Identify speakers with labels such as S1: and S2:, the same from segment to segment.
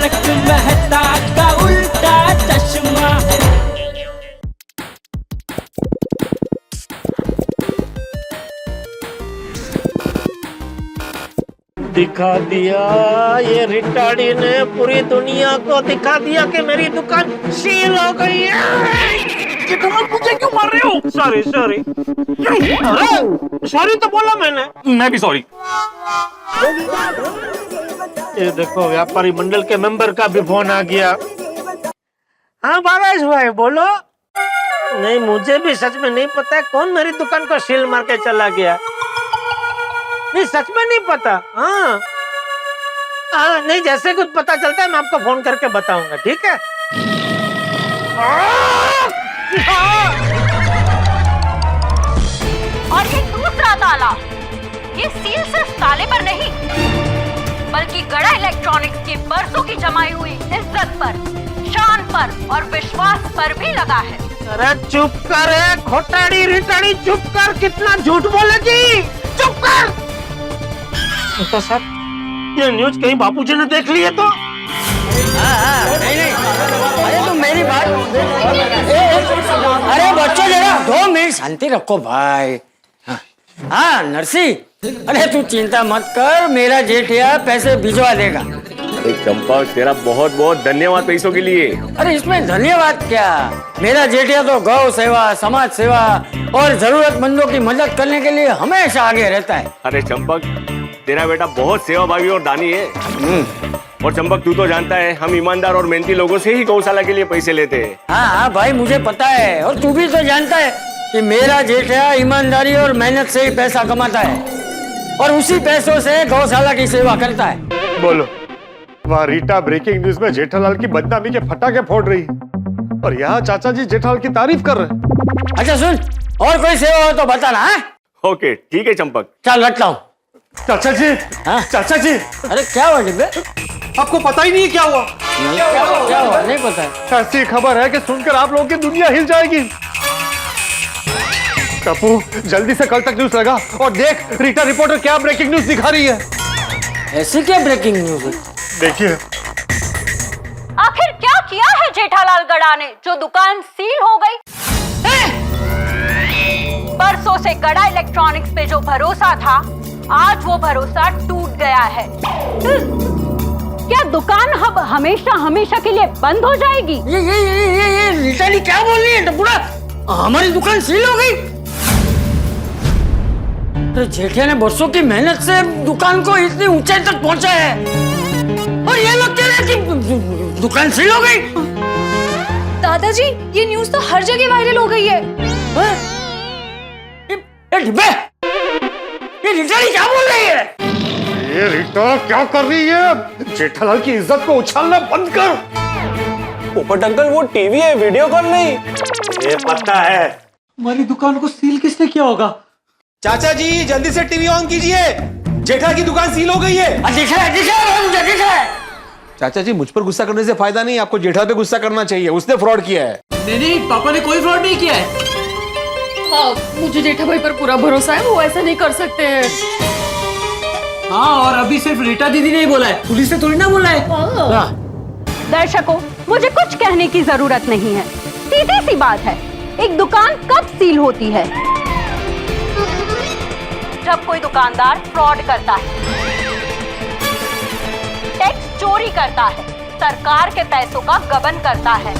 S1: तारक मेहता का उल्टा चश्मा।
S2: दिखा दिया ये रिटार्डी ने पूरी दुनिया को दिखा दिया कि मेरी दुकान सील हो गई है।
S3: कि तुम लोग मुझे क्यों मार रहे हो?
S2: सॉरी सॉरी सॉरी तो बोला मैंने।
S3: मैं भी सॉरी।
S2: ये देखो व्यापारी मंडल के मेंबर का भी फोन आ गया। हाँ बालाज भाई बोलो। नहीं मुझे भी सच में नहीं पता है कौन मेरी दुकान को सील मार के चला गया। नहीं सच में नहीं पता। हाँ नहीं जैसे कुछ पता चलता है मैं आपको फोन करके बताऊंगा, ठीक है?
S4: और ये दूसरा ताला, ये सील सिर्फ ताले पर नहीं बल्कि गड़ा इलेक्ट्रॉनिक्स की बरसों की जमाई हुई इज्जत पर, शान पर और विश्वास पर भी लगा है।
S2: अरे चुप कर खोटाड़ी रिटाड़ी, चुप कर। कितना झूठ बोलेगी, चुप कर। तो सर ये न्यूज कहीं बापूजी ने देख ली है तो?
S5: नहीं अरे तो मेरी बात अरे बच्चों जरा 2 मिनट शांति रखो भाई। हाँ नरसी, अरे तू चिंता मत कर, मेरा जेठिया पैसे भिजवा देगा।
S6: अरे चंपक तेरा बहुत बहुत धन्यवाद पैसों के लिए।
S5: अरे इसमें धन्यवाद क्या, मेरा जेठिया तो गौ सेवा, समाज सेवा और जरूरतमंदों की मदद करने के लिए हमेशा आगे रहता है।
S6: अरे चंपक तेरा बेटा बहुत सेवाभावी और दानी है। और चंपक तू तो जानता है हम ईमानदार और मेहनती लोगों से ही गौशाला के लिए पैसे लेते हैं।
S5: हाँ भाई मुझे पता है, और तू भी तो जानता है कि मेरा जेठिया ईमानदारी और मेहनत से ही पैसा कमाता है और उसी पैसों से गौशाला की सेवा करता है।
S7: बोलो, वहाँ रीटा ब्रेकिंग न्यूज में जेठालाल की बदनामी के फटाके फोड़ रही और यहाँ चाचा जी जेठालाल की तारीफ कर रहे।
S5: अच्छा सुन, और कोई सेवा हो तो बताना।
S6: ओके ठीक है चंपक।
S5: चल रखता हूँ।
S7: चाचा जी,
S5: हाँ?
S7: चाचा जी,
S5: अरे क्या हुआ डिब्बे?
S7: आपको पता ही नहीं है क्या हुआ?
S5: क्या हुआ नहीं पता है।
S7: ऐसी खबर है कि सुनकर आप लोगों की दुनिया हिल जाएगी। टप्पू जल्दी से कल तक न्यूज लगा और देख रीटा रिपोर्टर क्या ब्रेकिंग न्यूज दिखा रही है।
S5: ऐसी क्या ब्रेकिंग न्यूज है?
S7: देखिए।
S4: आखिर क्या किया है जेठालाल गड़ा ने जो दुकान सील हो गई? बरसों से गड़ा इलेक्ट्रॉनिक्स पे जो भरोसा था, आज वो भरोसा टूट गया है। क्या दुकान अब हमेशा हमेशा के लिए बंद हो जाएगी?
S5: ये रिटाली क्या बोल रही है टप्पूड़ा? हमारी दुकान सील हो गई? तो जेठिया ने बरसों की मेहनत से दुकान को इतनी ऊंचाई तक पहुंचा है और ये लोग कह रहे हैं कि दुकान सील हो गई।
S8: दादाजी ये न्यूज तो हर जगह वायरल हो गई है।
S5: ये रिटाली क्या बोल रही है?
S7: ये रीटा क्या कर रही है? जेठालाल की इज्जत को उछालना बंद कर।
S9: पोपट अंकल वो टीवी है, वीडियो कॉल नहीं।
S2: ये पता है।
S1: हमारी दुकान को सील किसने किया होगा?
S9: चाचा जी जल्दी से टीवी ऑन कीजिए, जेठा की दुकान सील हो गई है।
S5: दिख रहा है।
S9: चाचा जी मुझ पर गुस्सा करने से फायदा नहीं, आपको जेठा पे गुस्सा करना चाहिए, उसने फ्रॉड किया है।
S1: नहीं पापा ने कोई फ्रॉड नहीं किया है।
S8: हाँ, मुझे जेठा भाई पर पूरा भरोसा है, वो ऐसा नहीं कर सकते हैं।
S1: हाँ और अभी सिर्फ रीटा दीदी ने ही बोला है, पुलिस ने थोड़ी ना बोला है।
S4: दर्शकों, मुझे कुछ कहने की जरूरत नहीं है, सीधी सी बात है। एक दुकान कब सील होती है? जब कोई दुकानदार फ्रॉड करता है, टैक्स चोरी करता है, सरकार के पैसों का गबन करता है,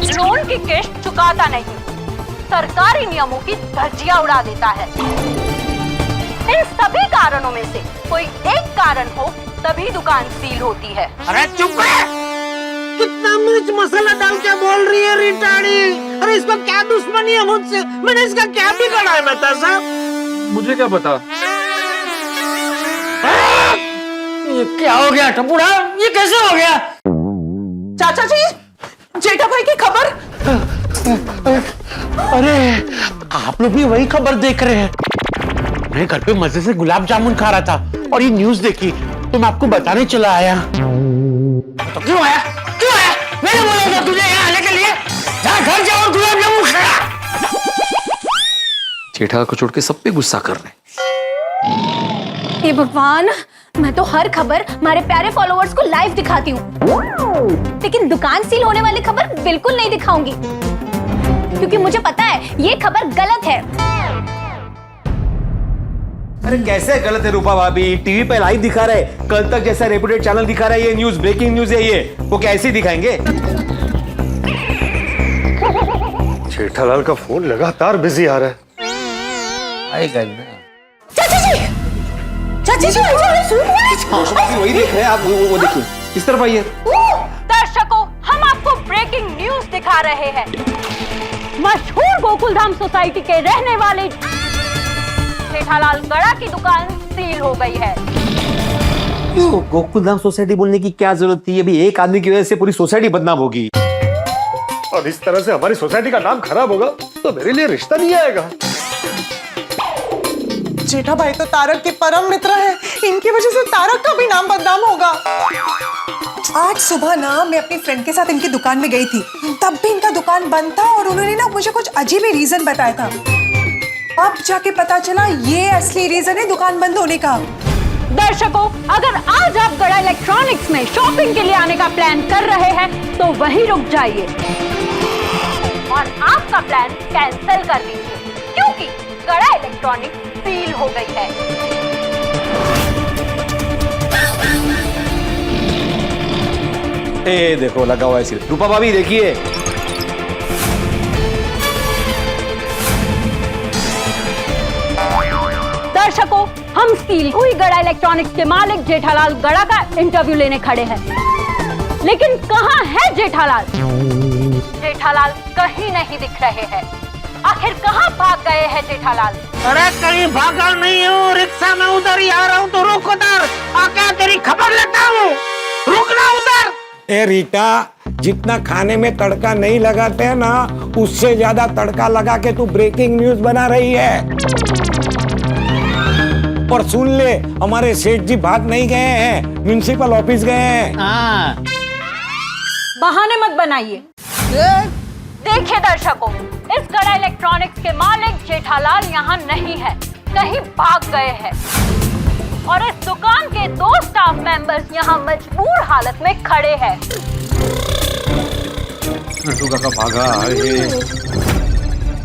S4: लोन की किश्त चुकाता नहीं, सरकारी नियमों की धज्जियां उड़ा देता है। इन सभी कारणों में से कोई एक कारण हो तभी दुकान सील होती है।
S2: अरे चुप कर! कितना मिर्च मसाला डाल के बोल रही है रिटाड़ी? अरे इसको क्या दुश्मनी है मुझसे? मैंने इसका क्या बिगाड़ा है मेहता साहब?
S9: मुझे क्या पता।
S5: ये क्या हो गया टप्पूड़ा? ये कैसे हो गया?
S8: चाचा जी, जेठा भाई की खबर।
S10: अरे आप लोग भी वही खबर देख रहे हैं? मैं घर पे मजे से गुलाब जामुन खा रहा था और ये न्यूज देखी तो मैं आपको बताने चला आया।
S5: तो क्यों आया? मैंने बोला था तुझे यहाँ आने के लिए। जा घर जाओ और गुलाब जामुन खा।
S9: जेठा को छोड़ के सब पे गुस्सा कर रहे हैं।
S8: हे भगवान,
S11: मैं तो हर खबर हमारे प्यारे फॉलोअर्स को लाइव दिखाती हूँ, लेकिन दुकान सील होने वाली खबर बिल्कुल नहीं दिखाऊंगी, क्योंकि मुझे पता है ये खबर गलत है।
S9: अरे कैसे गलत है रूपा भाभी? टीवी पे लाइव दिखा रहे, कल तक जैसा रेपुटेड चैनल दिखा रहा है, ये न्यूज ब्रेकिंग न्यूज है, ये वो कैसे दिखाएंगे?
S7: जेठालाल का फोन लगातार बिजी आ रहा है।
S2: आएगा ना।
S11: चाची जी
S9: वही देख रहे हैं आप, वो देखिए किस तरफ आई है।
S4: दर्शकों, हम आपको ब्रेकिंग न्यूज दिखा रहे हैं। मशहूर गोकुलधाम सोसाइटी के रहने वाले जेठालाल गड़ा की दुकान सील हो गई है।
S9: इसको गोकुलधाम सोसाइटी बोलने की क्या जरूरत थी? अभी एक आदमी की वजह से पूरी सोसाइटी बदनाम होगी।
S7: और इस तरह से हमारी सोसाइटी का नाम खराब होगा तो मेरे लिए रिश्ता नहीं आएगा।
S12: जेठा भाई तो तारक के परम मित्र हैं, इनकी वजह से तारक का भी नाम बदनाम होगा। आज सुबह ना मैं अपनी फ्रेंड के साथ इनकी दुकान में गई थी, तब भी इनका दुकान बंद था और उन्होंने ना मुझे कुछ अजीब ही रीजन बताया था। अब जाके पता चला ये असली रीजन है दुकान बंद होने का।
S4: दर्शकों, अगर आज आप गड़ा इलेक्ट्रॉनिक्स में शॉपिंग के लिए आने का प्लान कर रहे हैं तो वहीं रुक जाइए और आपका प्लान कैंसिल कर दीजिए, क्योंकि गड़ा इलेक्ट्रॉनिक्स सील हो गई है।
S9: ए देखो लगा हुआ है सिर्फ। रूपा भाभी देखिए,
S4: दर्शकों, हम सील हुई गड़ा इलेक्ट्रॉनिक्स के मालिक जेठालाल गड़ा का इंटरव्यू लेने खड़े हैं, लेकिन कहाँ है जेठालाल? जेठालाल कहीं नहीं दिख रहे हैं। आखिर कहाँ भाग गए हैं जेठालाल?
S2: अरे कहीं भागा नहीं हूँ, रिक्शा में उधर ही आ रहा हूँ, तो रुक उधर, आके तेरी खबर लेता हूँ। रुकना उधर।
S5: ए रीटा, जितना खाने में तड़का नहीं लगाते हैं ना, उससे ज्यादा तड़का लगा के तू ब्रेकिंग न्यूज बना रही है। और सुन ले, हमारे सेठ जी भाग नहीं गए हैं, म्युनिसिपल ऑफिस गए हैं।
S4: बहाने मत बनाइए। देखिए दर्शकों, इस गड़ा इलेक्ट्रॉनिक्स के मालिक जेठालाल यहाँ नहीं है, कहीं भाग गए हैं और इस दुकान के 2 स्टाफ मेंबर्स यहाँ मजबूर हालत में खड़े हैं।
S9: भागा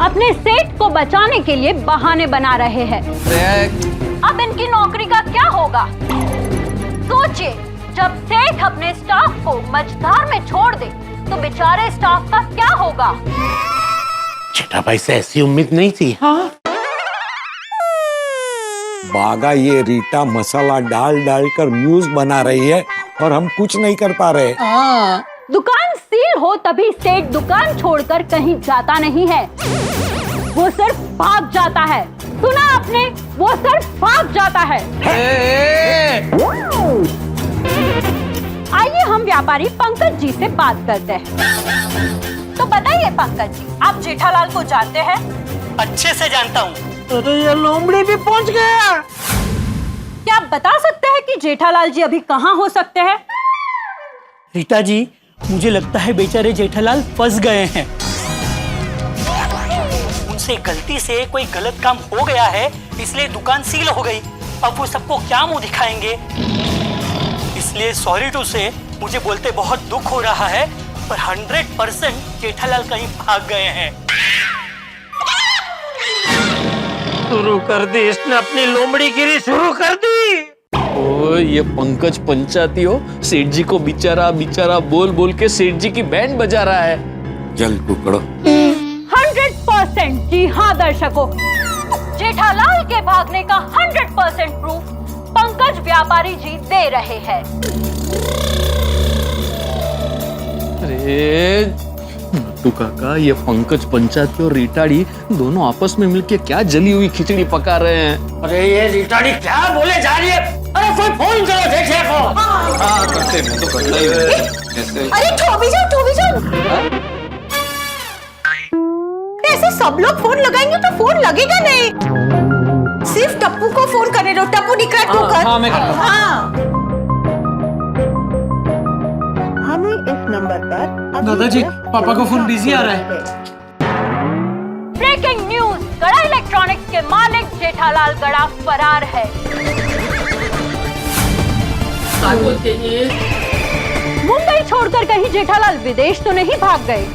S4: अपने सेठ को बचाने के लिए बहाने बना रहे हैं। अब इनकी नौकरी का क्या होगा? सोचिए, जब सेठ अपने स्टाफ को मझधार में छोड़ दे तो बेचारे स्टाफ का क्या होगा?
S10: जेठा भाई से ऐसी उम्मीद नहीं थी।
S5: हाँ? बागा ये रीटा मसाला डाल डाल कर न्यूज बना रही है और हम कुछ नहीं कर पा रहे।
S4: दुकान सील हो तभी सेठ दुकान छोड़कर कहीं जाता नहीं है, वो सिर्फ भाग जाता है। सुना आपने? वो सिर्फ भाग जाता है। आइए हम व्यापारी पंकज जी से बात करते हैं। तो बताइए पंकज जी, आप जेठालाल को जानते हैं?
S1: अच्छे से जानता हूँ।
S2: अरे ये लोमड़ी भी पहुंच गया।
S4: क्या आप बता सकते हैं कि जेठालाल जी अभी कहाँ हो सकते हैं?
S1: रीता जी, मुझे लगता है बेचारे जेठालाल फंस गए हैं। उनसे गलती से कोई गलत काम हो गया है, इसलिए दुकान सील हो गई। अब वो सबको क्या मुंह दिखाएंगे? इसलिए सॉरी टू से, मुझे बोलते बहुत दुख हो रहा है, पर 100% जेठालाल कहीं भाग गए हैं।
S2: शुरू कर दी इसने, अपनी लोमड़ी गिरी शुरू कर दी।
S3: ओ, ये पंकज पंचायती हो, सेठ जी को बेचारा बेचारा बोल बोल के सेठ जी की बैंड बजा रहा है।
S5: जल पकड़ो।
S4: 100%। जी हाँ दर्शकों, जेठालाल के भागने का 100% प्रूफ पंकज व्यापारी जी दे रहे हैं।
S3: अरे नट्टू काका, ये पंकज पंचायती और रीटाड़ी दोनों आपस में मिलके क्या जली हुई खिचड़ी पका रहे हैं।
S5: अरे ये रीटाड़ी क्या बोले जा रही है? अरे कोई फोन करो देखिए को। हाँ करते हैं, तो करना ही है।
S11: अरे ठोबी जाओ। ऐसे सब लोग फोन लगाएंगे तो फोन लगेगा नहीं। सिर्फ टप्पू को फोन करने दो। टप्पू निकाल तू कर।
S1: हाँ मैं करता हूँ।
S11: हाँ।
S12: हमें इस नंबर पर
S1: दादाजी, पापा को फोन बिजी आ रहा है।
S4: ब्रेकिंग न्यूज, गड़ा इलेक्ट्रॉनिक्स के मालिक जेठालाल गड़ा फरार है।
S8: क्या बोलते हैं?
S4: मुंबई छोड़कर कहीं जेठालाल विदेश तो नहीं भाग गए?